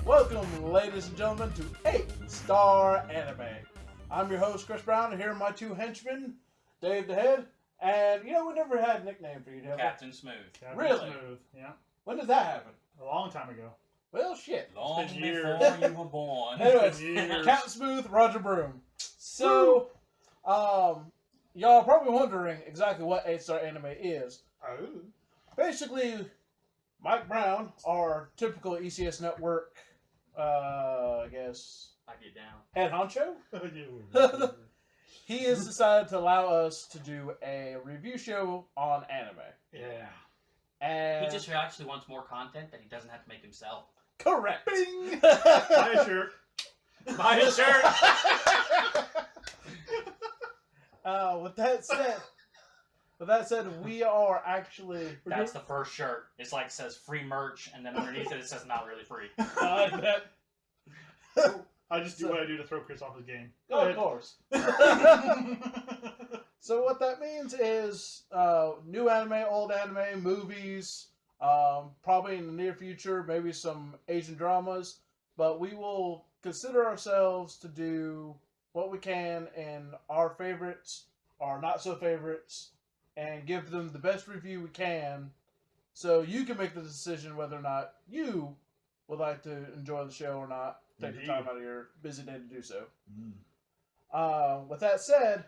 Welcome, ladies and gentlemen, to 8-Star Anime. I'm your host, Chris Brown, and here are my two henchmen, Dave the Head, and we never had a nickname for you, Dave. Captain Smooth. Really? Smooth, yeah. When did that happen? A long time ago. Well, shit. Long It's been before years. you were born. Anyways, Years. Captain Smooth, Roger Broome. So, y'all are probably wondering exactly what 8-Star Anime is. Oh. Basically, Mike Brown, our typical ECS Network, I guess, I get down. head honcho, Yeah. he has decided to allow us to do a review show on anime. Yeah. And He just actually wants more content that he doesn't have to make himself. correct. Bing! Buy a shirt. Buy a shirt! With that said, we are actually. That's the first shirt. It's like, says free merch, and then underneath it says not really free. I bet. I just do what I do to throw Chris off his game. Go Of ahead. course. So what that means is new anime, old anime, movies, probably in the near future, maybe some Asian dramas. But we will consider ourselves to do what we can in our favorites, our not so favorites, and give them the best review we can, so you can make the decision whether or not you would like to enjoy the show or not. Take the Indeed. time out of your busy day to do so. With that said,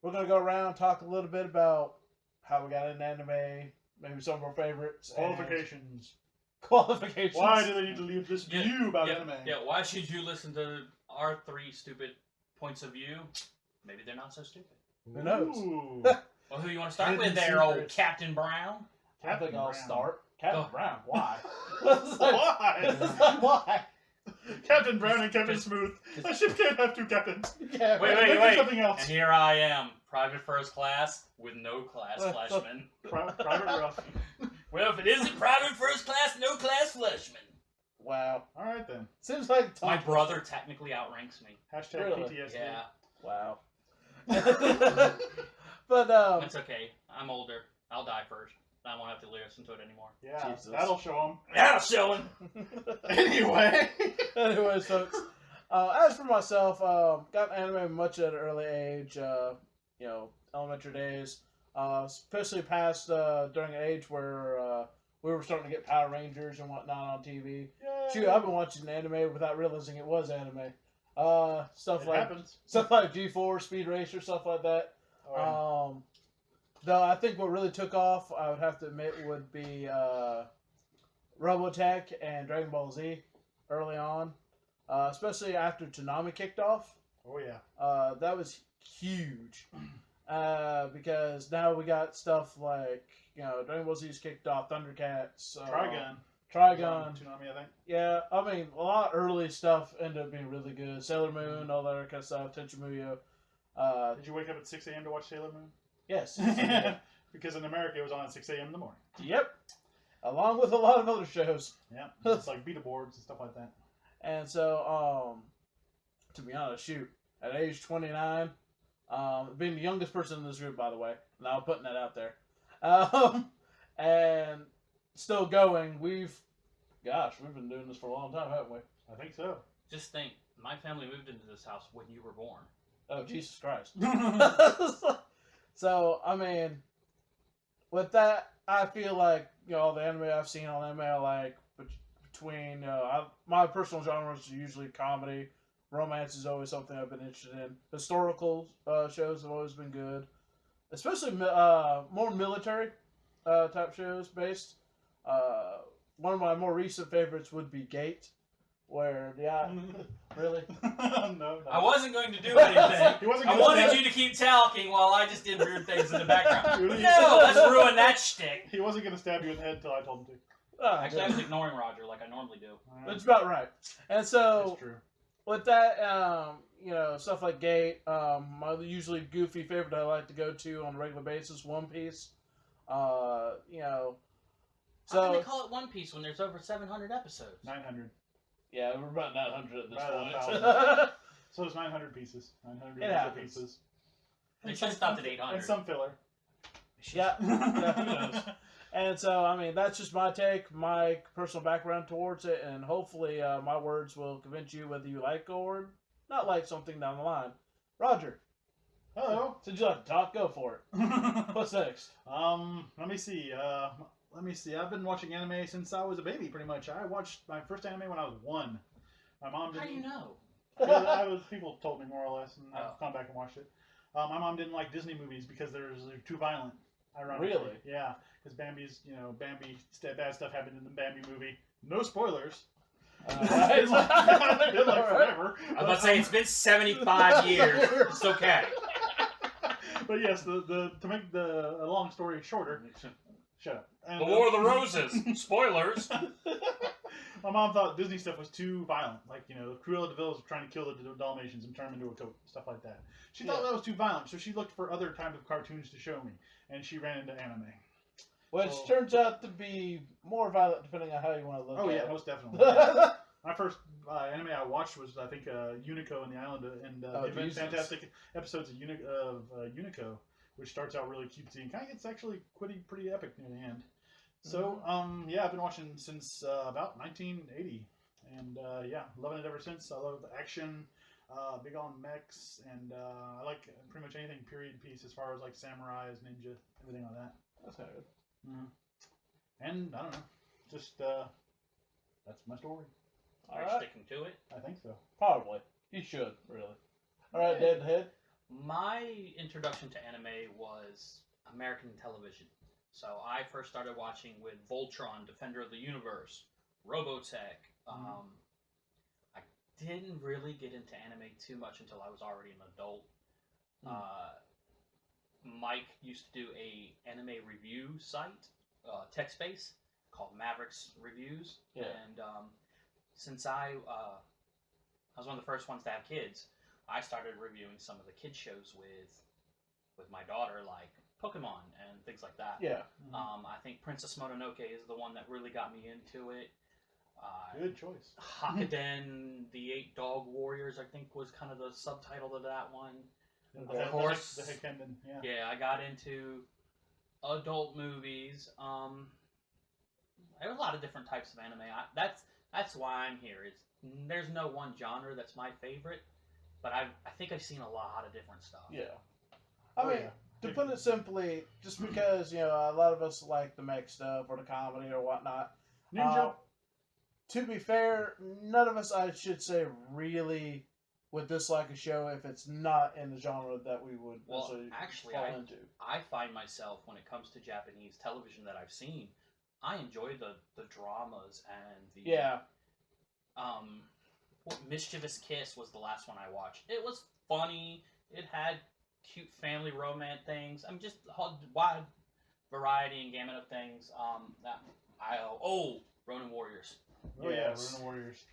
we're going to go around and talk a little bit about how we got into anime, maybe some of our favorites. and Qualifications. Qualifications. Why do they need to leave this to you about anime? Yeah, why should you listen to our three stupid points of view? Maybe they're not so stupid. Who knows? Ooh. Well, who you want to start Hidden with there, old secrets. Captain Brown? I think Captain I'll Brown. start. Captain Go. Brown. Why? Why? Why? Captain Brown and Captain Smooth. A ship can't have two captains. Yeah, Wait, Make it wait. something else. And here I am, private first class with no class, Fleshman. Private Rough. Well, if it isn't private first class, no class, Fleshman. Wow. All right then. Seems like My Tom. brother technically outranks me. Hashtag Really? PTSD. Yeah, Wow. But it's okay. I'm older. I'll die first. I won't have to listen to it anymore. Yeah, Jesus. that'll show him. That'll show him. Anyway. anyways, folks. As for myself, got anime much at an early age. Elementary days. Especially past during an age where we were starting to get Power Rangers and whatnot on TV. Yay. Shoot, I've been watching anime without realizing it was anime. Stuff It like happens. G4, Speed Racer, stuff like that. Oh, Though I think what really took off, I would have to admit, would be Robotech and Dragon Ball Z early on, especially after Toonami kicked off. oh yeah. That was huge because now we got stuff like Dragon Ball Z's kicked off, Thundercats, Trigun. Toonami, I think. Yeah, I mean a lot of early stuff ended up being really good. Sailor Moon, all that kind of stuff. Tenchimuyo. Did you wake up at 6 a.m. to watch Sailor Moon? Yes. Because in America it was on at 6 a.m. in the morning. Yep. Along with a lot of other shows. Yeah. It's like beta boards and stuff like that. And so, to be honest, shoot, at age 29, being the youngest person in this group, by the way, now I'm putting that out there, and still going, we've been doing this for a long time, haven't we? I think so. Just think, my family moved into this house when you were born. Oh, Jesus Christ. So, I mean, with that, I feel like, all the anime I've seen on anime, I like, between, my personal genres are usually comedy. Romance is always something I've been interested in. Historical shows have always been good. Especially more military type shows based. One of my more recent favorites would be Gate, where, really? No. I wasn't going to do anything. He wasn't I gonna wanted stab- you to keep talking while I just did weird things in the background. Really? No, let's ruin that shtick. He wasn't going to stab you in the head until I told him to. Actually, I was ignoring Roger like I normally do. That's about right. And so, That's true. with that, stuff like Gate, my usually goofy favorite I like to go to on a regular basis, One Piece. How So can they call it One Piece when there's over 700 episodes? 900. yeah, we're about 900 at this About point. So there's 900 pieces. 900 It extra happens. pieces. They should have stopped at 800. And some filler. They Yeah. Yeah. Who knows? And so, I mean, that's just my take, my personal background towards it, and hopefully my words will convince you whether you like or not like something down the line. Roger, Hello. since you like to talk, go for it. What's next? Let me see. I've been watching anime since I was a baby, pretty much. I watched my first anime when I was 1. My mom How didn't. do you know? People told me more or less, and Oh. I've gone back and watched it. My mom didn't like Disney movies because they're too violent. Ironically. Really? Yeah, because bad stuff happened in the Bambi movie. No spoilers. It's been like forever. I'm about to say it's been 75 years. It's okay. But yes, to make a long story shorter, shut up. And, The War of the Roses. Spoilers. my mom thought Disney stuff was too violent. Like, Cruella de Vil was trying to kill the Dalmatians and turn them into a coat, stuff like that. She thought that was too violent, so she looked for other type of cartoons to show me, and she ran into anime. Which turns out to be more violent depending on how you want to look Oh, at yeah, it. most definitely. My first anime I watched was, I think, Unico and the Island, and the fantastic episodes of Unico, which starts out really cutesy and kind of gets actually pretty epic near the end. So, I've been watching since about 1980, and loving it ever since. I love the action, big on mechs, and I like pretty much anything period piece as far as like samurais, ninja, everything like that. That's not good. And I don't know, just that's my story. Are you Alright. sticking to it? I think so. Probably. You should, really. Alright, Deadhead. My introduction to anime was American television. So I first started watching with Voltron, Defender of the Universe, Robotech. I didn't really get into anime too much until I was already an adult. Mike used to do a anime review site, text-based, called Mavericks Reviews. Yeah. And since I was one of the first ones to have kids, I started reviewing some of the kids shows with my daughter, like Pokemon and things like that. Yeah. I think Princess Mononoke is the one that really got me into it. Good choice. Hakuden, the 8 Dog Warriors, I think was kind of the subtitle of that one. Of course. The Henchmen, yeah. Yeah, I got into adult movies. There are a lot of different types of anime. That's why I'm here. There's no one genre that's my favorite, but I think I've seen a lot of different stuff. Yeah. I mean, to put it simply, just because, a lot of us like the mech stuff or the comedy or whatnot. Ninja. To be fair, none of us, I should say, really would dislike a show if it's not in the genre that we would actually, fall into. I find myself, when it comes to Japanese television that I've seen, I enjoy the dramas and the... Yeah. Mischievous Kiss was the last one I watched. It was funny. It had cute family romance things. I'm just a wide variety and gamut of things. Ronin Warriors. Oh yeah, Ronin Warriors.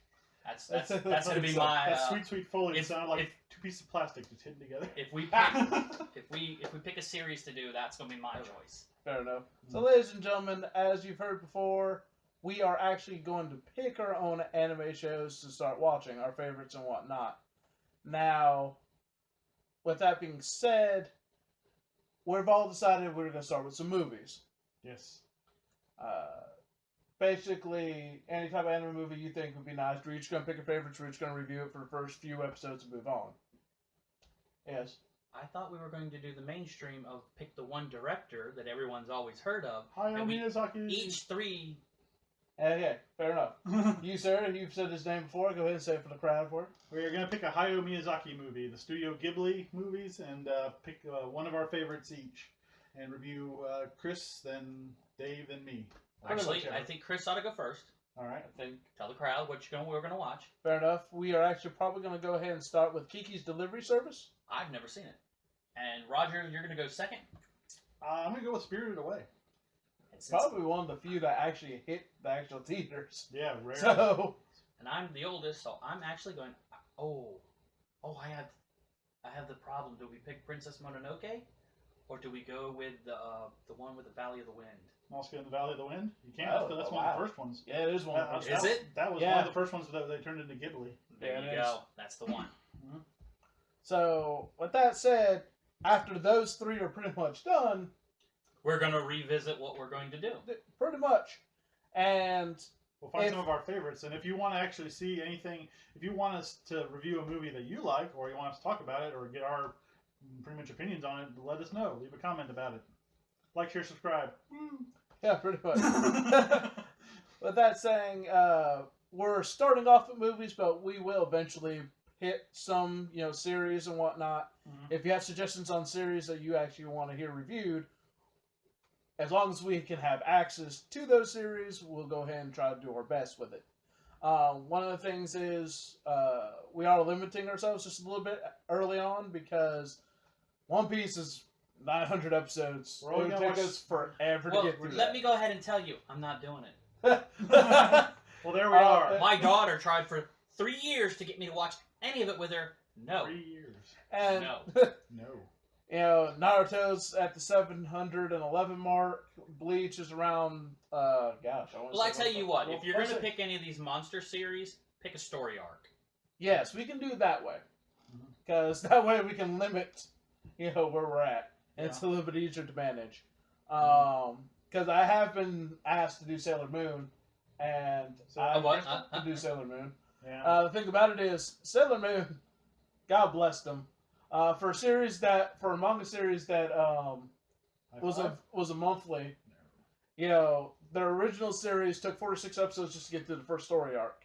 That's gonna be my that sweet foliage sounded like 2 pieces of plastic just hidden together. If we pick a series to do, that's gonna be my choice. Fair enough. So, ladies and gentlemen, as you've heard before, we are actually going to pick our own anime shows to start watching, our favorites and whatnot. Now, with that being said, we've all decided we're going to start with some movies. Yes. Basically, any type of anime movie you think would be nice. We're each going to pick a favorite, we're each going to review it for the first few episodes and move on. Yes. I thought we were going to do the mainstream of pick the one director that everyone's always heard of. Hayao Miyazaki. Each 3. Okay, fair enough. You, sir, you've said his name before. Go ahead and say it for the crowd for it. We're going to pick a Hayao Miyazaki movie, the Studio Ghibli movies, and pick one of our favorites each. And review Chris, then Dave, then me. Actually, I think Chris ought to go first. All right. Tell the crowd what we're going to watch. Fair enough. We are actually probably going to go ahead and start with Kiki's Delivery Service. I've never seen it. And Roger, you're going to go second? I'm going to go with Spirited Away. Probably one of the few that actually hit the actual theaters. Yeah, rare. So, and I'm the oldest, so I'm actually going. I have the problem. Do we pick Princess Mononoke, or do we go with the one with the Valley of the Wind? Oscar in the Valley of the Wind. You can't. Oh, That's one of the first ones. Yeah, it is one of the first. Is it? That was one of the first ones that they turned into Ghibli. There you go. That's the one. So, with that said, after those 3 are pretty much done, we're going to revisit what we're going to do. Pretty much. And we'll find some of our favorites. And if you want to actually see anything, if you want us to review a movie that you like, or you want us to talk about it, or get our pretty much opinions on it, let us know. Leave a comment about it. Like, share, subscribe. Yeah, pretty much. With that saying, we're starting off with movies, but we will eventually hit some, series and whatnot. Mm-hmm. If you have suggestions on series that you actually want to hear reviewed, as long as we can have access to those series, we'll go ahead and try to do our best with it. One of the things is we are limiting ourselves just a little bit early on because One Piece is 900 episodes. It would take us forever to get through that. Let me go ahead and tell you, I'm not doing it. Well, there we are. My daughter tried for 3 years to get me to watch any of it with her. No. 3 years. And No. Naruto's at the 711 mark. Bleach is around. Well, I tell you what. If you're going to pick any of these monster series, pick a story arc. Yes, we can do it that way, because that way we can limit, where we're at, and it's a little bit easier to manage. Because I have been asked to do Sailor Moon, and to do Sailor Moon. Yeah. The thing about it is, Sailor Moon, God bless them, for a manga series that was a monthly. Their original series took 46 episodes just to get to the first story arc.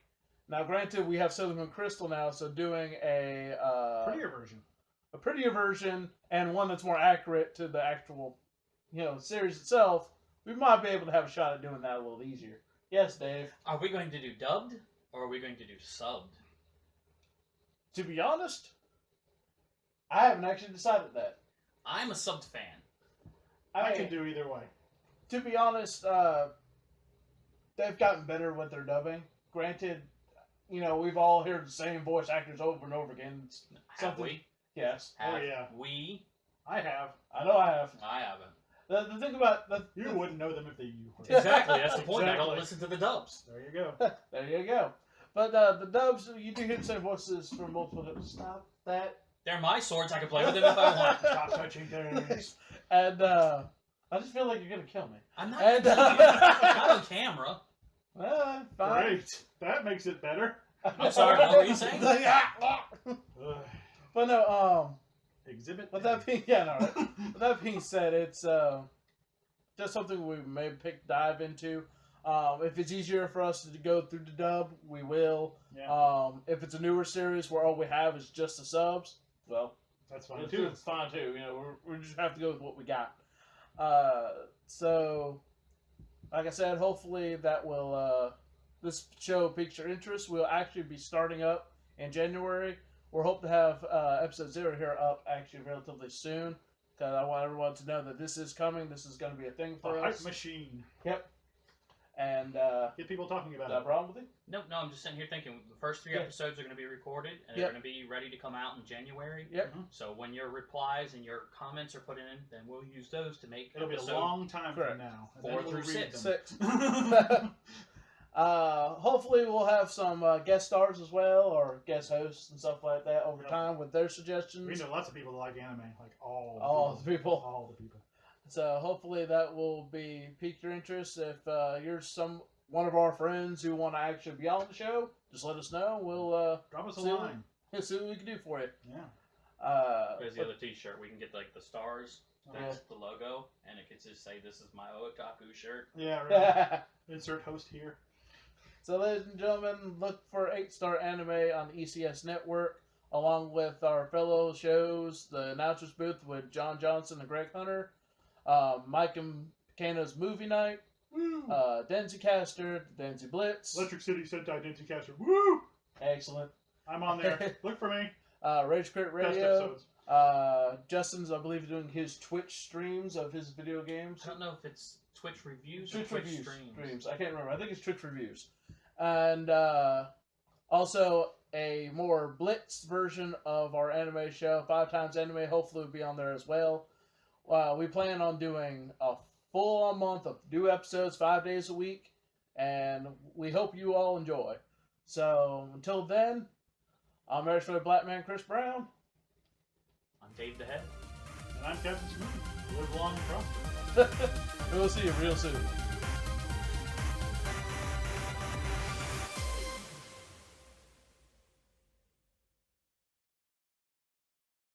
Now, granted, we have Sailor Moon Crystal now, so doing a prettier version, and one that's more accurate to the actual, series itself, we might be able to have a shot at doing that a little easier. Yes, Dave. Are we going to do dubbed, or are we going to do subbed? To be honest, I haven't actually decided that. I'm a subbed fan. I can do either way. To be honest, they've gotten better with their dubbing. Granted, we've all heard the same voice actors over and over again. Have we? Yes. We? I have. I know I have. I haven't. The thing about... You wouldn't know them if you were. Exactly, that's the point. Exactly. I don't listen to the dubs. There you go. There you go. But the dubs, you do hear the same voices from multiple... Stop that. They're my swords. I can play with them if I want. Stop touching things. And I just feel like you're going to kill me. I'm not not on camera. Fine. Great. That makes it better. I'm sorry, what were you saying? But no, Exhibit. With that being said, it's just something we may dive into. If it's easier for us to go through the dub, we will. Yeah. If it's a newer series where all we have is just the subs, well, that's fine too. It's fine too. We just have to go with what we got. So, like I said, hopefully that will this show piques your interest. We'll actually be starting up in January. We're hoping to have episode 0 here up actually relatively soon, because I want everyone to know that this is coming. This is going to be a thing for us. Hype machine. Yep. And get people talking about it. Is that a problem with you? No, I'm just sitting here thinking the first 3 episodes are going to be recorded, and they're going to be ready to come out in January. Yep. So when your replies and your comments are put in, then we'll use those to make It'll be a long time from now. 4 through 6. Hopefully we'll have some guest stars as well, or guest hosts and stuff like that over time with their suggestions. We know lots of people that like anime, like all the people. All the people. So hopefully that will pique your interest. If you're one of our friends who want to actually be on the show, just let us know. We'll drop us a line. See what we can do for you. Yeah. There's the other T-shirt. We can get the stars. That's the logo, and it could just say, "This is my Otaku shirt." Yeah. Right. Insert host here. So, ladies and gentlemen, look for 8-Star Anime on the ECS Network, along with our fellow shows, the Announcers Booth with John Johnson and Greg Hunter, Mike and Kano's Movie Night, Denzi Caster, Denzi Blitz, Electric City Sentai Denzi Caster. Woo! Excellent. I'm on there. Look for me. Rage Crit Radio. Justin's, I believe, doing his Twitch streams of his video games. I don't know if it's Twitch reviews or Twitch streams. I can't remember. I think it's Twitch reviews. And also a more blitz version of our anime show, 5 Times Anime, hopefully will be on there as well. We plan on doing a full-on month of new episodes, 5 days a week, and we hope you all enjoy. So, until then, I'm Marriage for the Black Man, Chris Brown. I'm Dave the Head. And I'm I'm Captain Smooth. Live long and prosper. We'll see you real soon.